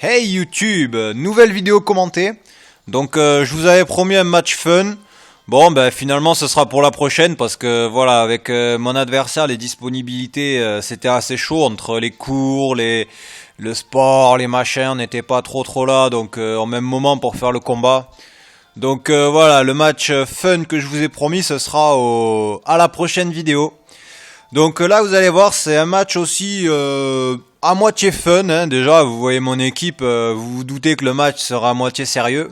Hey YouTube, nouvelle vidéo commentée. Donc je vous avais promis un match fun. Bon ben finalement ce sera pour la prochaine parce que voilà avec mon adversaire les disponibilités c'était assez chaud entre les cours, le sport, les machins, on n'était pas trop là donc en même moment pour faire le combat. Donc voilà le match fun que je vous ai promis ce sera à la prochaine vidéo. Donc là vous allez voir c'est un match aussi à moitié fun, hein. Déjà vous voyez mon équipe, vous vous doutez que le match sera à moitié sérieux.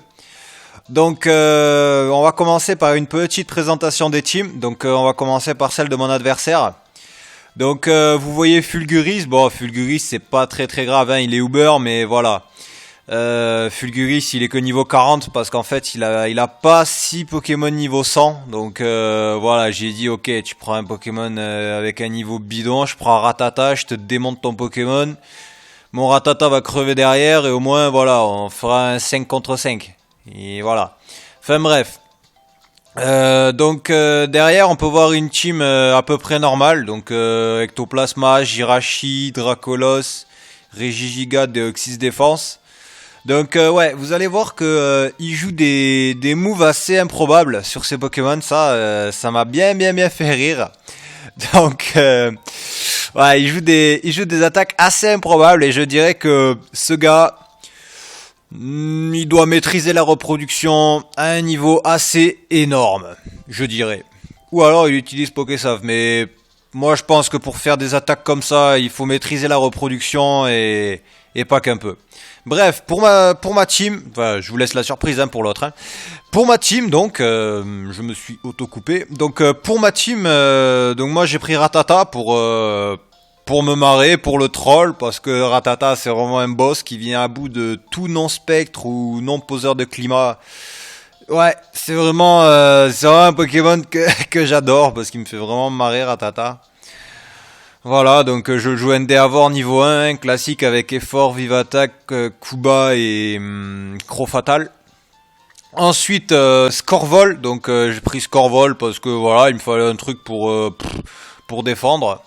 Donc on va commencer par une petite présentation des teams. Donc on va commencer par celle de mon adversaire. Donc vous voyez Fulguris, bon Fulguris c'est pas très grave, hein. Il est Uber mais voilà. Fulguris il est que niveau 40 parce qu'en fait il a pas 6 Pokémon niveau 100. Donc voilà, j'ai dit ok tu prends un Pokémon avec un niveau bidon, je prends Rattata, je te démonte ton Pokémon. Mon Rattata va crever derrière et au moins voilà on fera un 5 contre 5. Et voilà. Enfin bref. Donc derrière on peut voir une team à peu près normale. Donc Ectoplasma, Jirachi, Dracolos, Regigiga, Deoxys Défense. Donc ouais, vous allez voir que il joue des moves assez improbables sur ces Pokémon, ça m'a bien fait rire. Donc ouais, il joue des attaques assez improbables et je dirais que ce gars il doit maîtriser la reproduction à un niveau assez énorme, je dirais. Ou alors il utilise Pokésave, mais moi je pense que pour faire des attaques comme ça, il faut maîtriser la reproduction et pas qu'un peu. Bref, pour ma team, enfin, je vous laisse la surprise hein, pour l'autre. Hein. Pour ma team, donc, je me suis auto-coupé. Donc, pour ma team, donc moi j'ai pris Rattata pour me marrer, pour le troll, parce que Rattata c'est vraiment un boss qui vient à bout de tout non-spectre ou non-poseur de climat. Ouais, c'est vraiment un Pokémon que j'adore, parce qu'il me fait vraiment marrer Rattata. Voilà, donc je joue Endeavor niveau 1, classique avec effort, vive attaque, Kuba et Crofatal. Ensuite, Scorvol, donc j'ai pris Scorvol parce que voilà, il me fallait un truc pour défendre.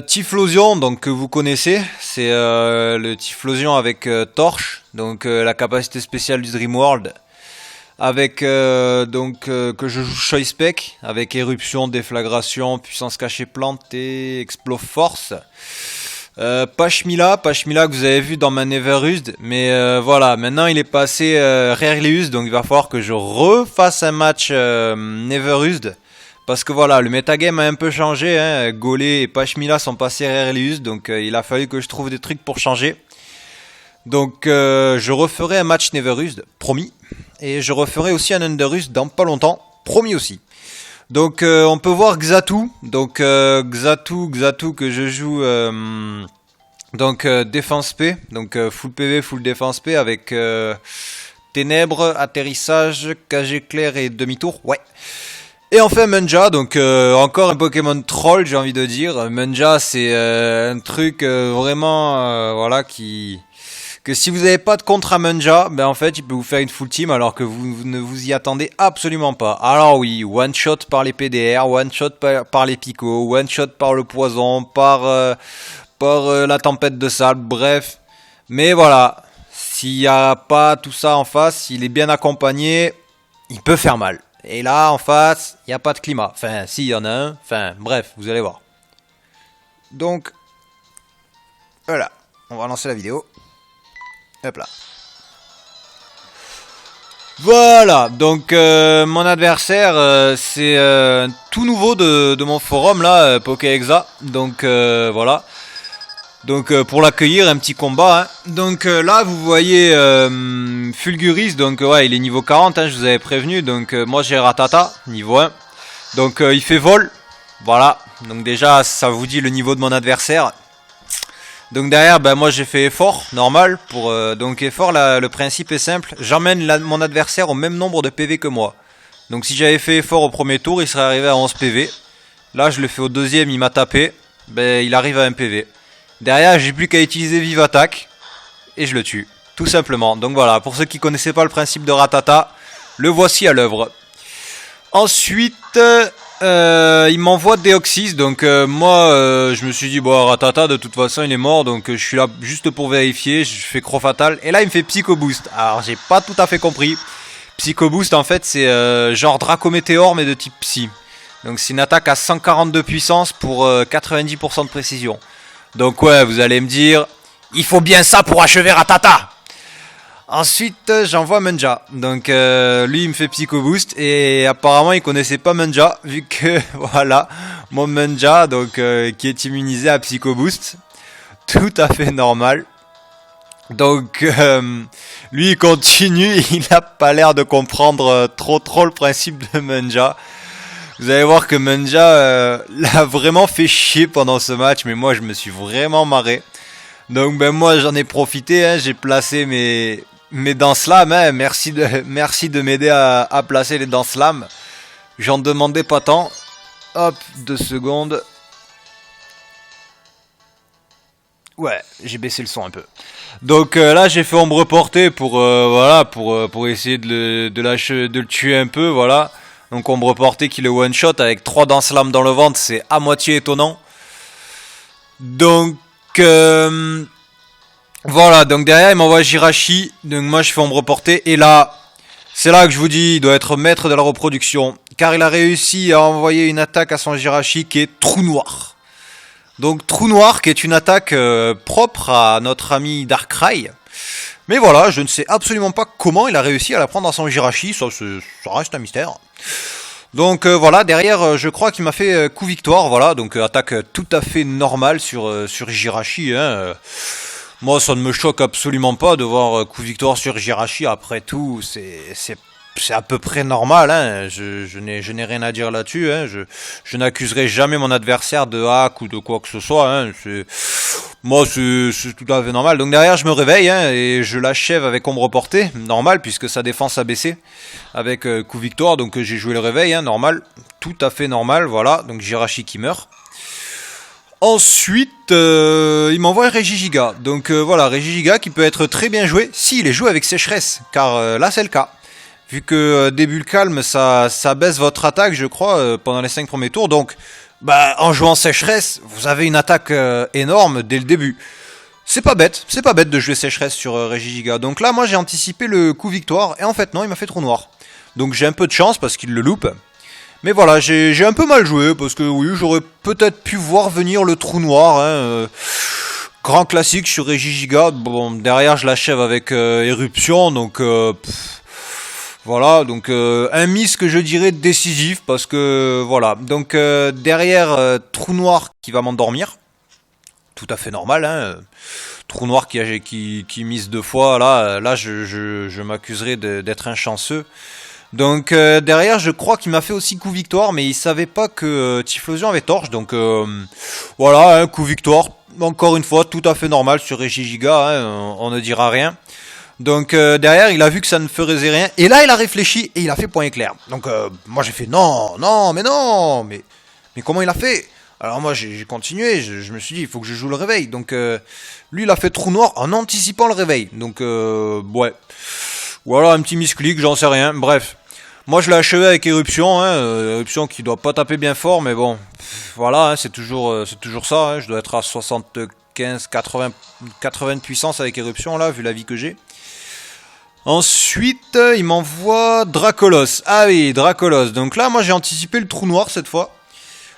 Typhlosion, donc que vous connaissez, c'est le Typhlosion avec Torche, donc la capacité spéciale du Dream World. Avec que je joue Choice Spec avec éruption, déflagration, puissance cachée plantée, explo force. Pashmila que vous avez vu dans ma Neverused, mais voilà, maintenant il est passé Rareleus, donc il va falloir que je refasse un match Neverused. Parce que voilà, le metagame a un peu changé, hein. Golé et Pashmila sont passés Rareleus, donc il a fallu que je trouve des trucs pour changer. Donc je referai un match Neverused, promis. Et je referai aussi un Underused dans pas longtemps, promis aussi. Donc on peut voir Xatu, donc Xatu que je joue donc défense P, donc full PV, full défense P avec ténèbres, atterrissage, cage éclair et demi-tour, ouais. Et enfin Munja, donc encore un Pokémon troll j'ai envie de dire. Munja c'est un truc vraiment voilà que si vous n'avez pas de contre à Munja, ben en fait il peut vous faire une full team alors que vous ne vous y attendez absolument pas. Alors oui, one shot par les PDR, one shot par les picots, one shot par le poison, par la tempête de sable, bref. Mais voilà, s'il n'y a pas tout ça en face, s'il est bien accompagné, il peut faire mal. Et là en face, il n'y a pas de climat. Enfin, si, il y en a un. Enfin, bref, vous allez voir. Donc, voilà, on va lancer la vidéo. Hop là. Voilà, donc mon adversaire c'est tout nouveau de mon forum là, Pokéexa. Donc voilà. Donc pour l'accueillir, un petit combat. Hein. Donc là vous voyez Fulguris, donc ouais il est niveau 40, hein, je vous avais prévenu. Donc moi j'ai Rattata, niveau 1. Donc il fait vol. Voilà, donc déjà ça vous dit le niveau de mon adversaire. Donc derrière, ben moi j'ai fait effort, normal, pour donc effort, là, le principe est simple, j'emmène mon adversaire au même nombre de PV que moi. Donc si j'avais fait effort au premier tour, il serait arrivé à 11 PV. Là je le fais au deuxième, il m'a tapé, ben il arrive à 1 PV. Derrière j'ai plus qu'à utiliser vive attaque, et je le tue, tout simplement. Donc voilà, pour ceux qui connaissaient pas le principe de Rattata, le voici à l'œuvre. Ensuite, Il m'envoie Deoxys, donc moi je me suis dit bon Ratata de toute façon il est mort, donc je suis là juste pour vérifier, je fais Croc Fatal et là il me fait Psycho Boost. Alors j'ai pas tout à fait compris. Psycho Boost en fait c'est genre Draco Météor mais de type Psy. Donc c'est une attaque à 142 puissance pour 90% de précision. Donc ouais vous allez me dire, il faut bien ça pour achever Ratata. Ensuite, j'envoie Munja. Donc, lui, il me fait Psycho Boost. Et apparemment, il connaissait pas Munja. Vu que, voilà, mon Munja, donc, qui est immunisé à Psycho Boost. Tout à fait normal. Donc, lui, il continue. Il a pas l'air de comprendre trop le principe de Munja. Vous allez voir que Munja l'a vraiment fait chier pendant ce match. Mais moi, je me suis vraiment marré. Donc, ben, moi, j'en ai profité. Hein, j'ai placé mes dents slam, hein. Merci de m'aider à placer les dents slam. J'en demandais pas tant. Hop, 2 secondes. Ouais, j'ai baissé le son un peu. Donc là, j'ai fait ombre portée pour voilà, pour essayer de le tuer un peu, voilà. Donc ombre portée qui le one shot avec 3 dents slam dans le ventre, c'est à moitié étonnant. Donc voilà, donc derrière il m'envoie Jirachi, donc moi je fais ombre portée, et là, c'est là que je vous dis, il doit être maître de la reproduction, car il a réussi à envoyer une attaque à son Jirachi qui est Trou Noir. Donc Trou Noir qui est une attaque propre à notre ami Darkrai, mais voilà, je ne sais absolument pas comment il a réussi à la prendre à son Jirachi, ça reste un mystère. Donc voilà, derrière je crois qu'il m'a fait coup victoire, voilà, donc attaque tout à fait normale sur Jirachi, hein. Moi, ça ne me choque absolument pas de voir coup victoire sur Jirachi. Après tout, c'est à peu près normal. Hein. Je n'ai rien à dire là-dessus. Hein. Je n'accuserai jamais mon adversaire de hack ou de quoi que ce soit. Hein. Moi, c'est tout à fait normal. Donc derrière, je me réveille hein, et je l'achève avec ombre portée. Normal, puisque sa défense a baissé avec coup victoire. Donc j'ai joué le réveil, hein, normal. Tout à fait normal, voilà. Donc Jirachi qui meurt. Ensuite, il m'envoie Regigiga. Donc voilà, Regigiga qui peut être très bien joué s'il est joué avec sécheresse. Car là, c'est le cas. Vu que début le calme, ça baisse votre attaque, je crois, pendant les 5 premiers tours. Donc, bah, en jouant sécheresse, vous avez une attaque énorme dès le début. C'est pas bête de jouer sécheresse sur Regigiga. Donc là, moi, j'ai anticipé le coup victoire. Et en fait, non, il m'a fait Trou Noir. Donc j'ai un peu de chance parce qu'il le loupe. Mais voilà, j'ai un peu mal joué, parce que oui, j'aurais peut-être pu voir venir le Trou Noir, hein, grand classique sur Regigiga. Bon, derrière, je l'achève avec Éruption, donc voilà, donc un miss que je dirais décisif, parce que voilà. Donc derrière, Trou Noir qui va m'endormir, tout à fait normal, hein. Trou Noir qui mise 2 fois, là je m'accuserai d'être un chanceux. Donc derrière, je crois qu'il m'a fait aussi coup victoire, mais il savait pas que Typhlosion avait torche. Donc voilà, un coup victoire, encore une fois, tout à fait normal sur Regigiga, hein, on ne dira rien. Donc derrière, il a vu que ça ne ferait rien, et là il a réfléchi et il a fait point éclair. Donc moi j'ai fait non, mais comment il a fait? Alors moi j'ai continué, je me suis dit il faut que je joue le réveil. Donc lui il a fait Trou Noir en anticipant le réveil. Donc ouais, voilà un petit misclick, j'en sais rien, bref. Moi je l'ai achevé avec Éruption, hein, Éruption qui doit pas taper bien fort, mais bon, voilà, hein, c'est toujours ça, hein, je dois être à 75, 80 de puissance avec Éruption là, vu la vie que j'ai. Ensuite, il m'envoie Dracolos. Ah oui, Dracolos, donc là moi j'ai anticipé le Trou Noir cette fois.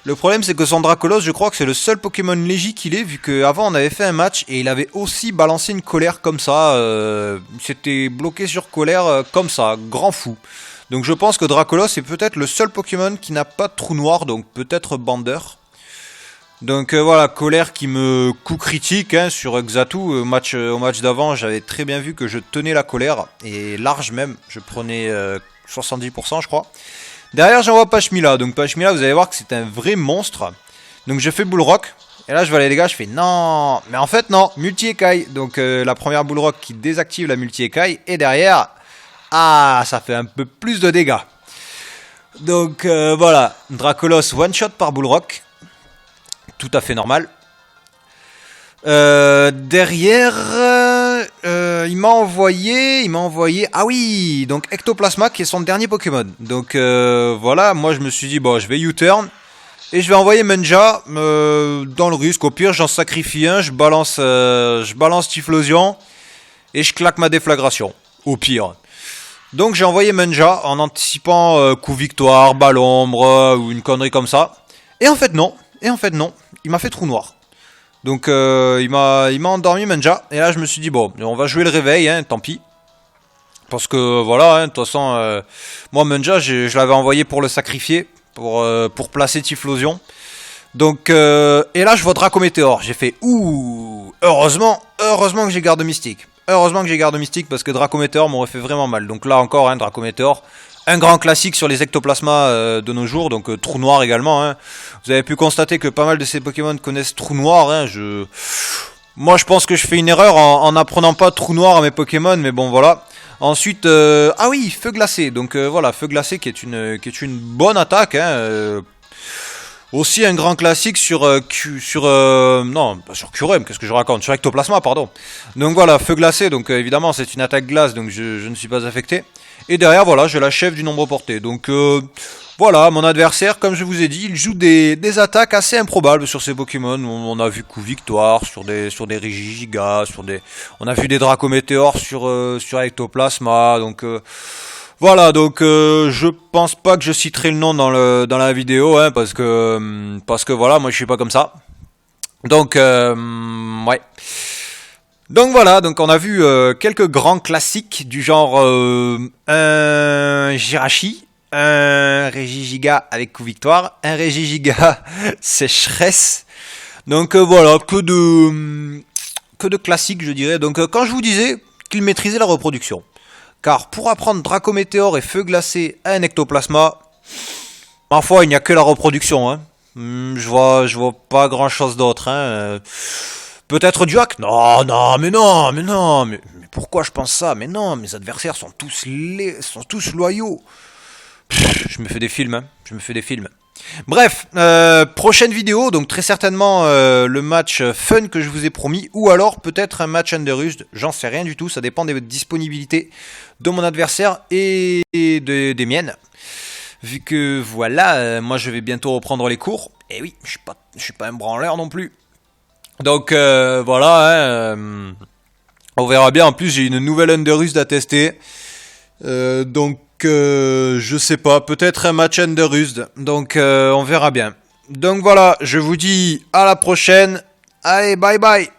Le problème c'est que son Dracolos, je crois que c'est le seul Pokémon léger qu'il est, vu qu'avant on avait fait un match et il avait aussi balancé une colère comme ça, il s'était bloqué sur colère comme ça, grand fou. Donc je pense que Dracolos est peut-être le seul Pokémon qui n'a pas de Trou Noir, donc peut-être Bander. Donc voilà, colère qui me coup critique hein, sur Xatu. Au match d'avant, j'avais très bien vu que je tenais la colère, et large même, je prenais 70% je crois. Derrière j'envoie Pachmila, donc Pachmila vous allez voir que c'est un vrai monstre. Donc je fais Bull Rock, et là je vois les dégâts, je fais non, mais en fait non, multi-écaille. Donc la première Bull Rock qui désactive la multi-écaille, et derrière, ah ça fait un peu plus de dégâts. Donc voilà, Dracolos one shot par Bull Rock, tout à fait normal. Derrière, il m'a envoyé, ah oui, donc Ectoplasma qui est son dernier Pokémon. Donc voilà, moi je me suis dit, bon, je vais U-turn. Et je vais envoyer Menja dans le risque. Au pire, j'en sacrifie un, je balance Typhlosion et je claque ma déflagration. Au pire. Donc j'ai envoyé Menja en anticipant coup victoire, balle ombre ou une connerie comme ça. Et en fait non. Il m'a fait trou noir. Donc il m'a endormi Menja. Et là je me suis dit bon, on va jouer le réveil, hein, tant pis. Parce que voilà, hein, de toute façon, moi Menja, je l'avais envoyé pour le sacrifier. Pour placer Typhlosion. Donc, et là, je vois Draco Météor. J'ai fait, ouh, heureusement que j'ai garde mystique. Heureusement que j'ai garde mystique parce que Draco Météor m'aurait fait vraiment mal. Donc là encore, hein, Draco Météor, un grand classique sur les ectoplasmas de nos jours. Donc trou noir également. Hein. Vous avez pu constater que pas mal de ces Pokémon connaissent trou noir. Hein. Moi, je pense que je fais une erreur en n'apprenant pas trou noir à mes Pokémon, mais bon, voilà. Ensuite, ah oui, feu glacé. Donc voilà, feu glacé qui est une bonne attaque. Hein, aussi un grand classique sur non, pas sur Kyurem, qu'est-ce que je raconte, sur Ectoplasma, pardon. Donc voilà, feu glacé. Donc évidemment, c'est une attaque glace, donc je ne suis pas affecté. Et derrière, voilà, je l'achève du nombre porté. Donc voilà, mon adversaire, comme je vous ai dit, il joue des attaques assez improbables sur ses Pokémon. On a vu coup victoire sur des Regigigas, on a vu des Draco Météor sur Ectoplasma. Donc voilà, donc je pense pas que je citerai le nom dans la vidéo, hein, parce que voilà, moi je suis pas comme ça. Donc ouais. Donc voilà, donc on a vu quelques grands classiques du genre un Jirachi, un Regigiga avec coup victoire, un Regigiga sécheresse. Donc voilà, que de classiques je dirais. Donc quand je vous disais qu'il maîtrisait la reproduction. Car pour apprendre Draco Météor et Feu Glacé à un Ectoplasma, ma foi il n'y a que la reproduction. Hein. Je vois pas grand chose d'autre. Hein. Peut-être du hack? Mais pourquoi je pense ça? Mais non, mes adversaires sont tous loyaux. Je me fais des films, hein. Bref, prochaine vidéo, donc très certainement le match fun que je vous ai promis, ou alors peut-être un match Underused, j'en sais rien du tout, ça dépend des disponibilités de mon adversaire et des miennes. Vu que voilà, moi je vais bientôt reprendre les cours, et oui, je suis pas un branleur non plus. Donc voilà, hein, on verra bien. En plus, j'ai une nouvelle Underused à tester. Donc je sais pas, peut-être un match Underused. Donc on verra bien. Donc voilà, je vous dis à la prochaine. Allez, bye bye.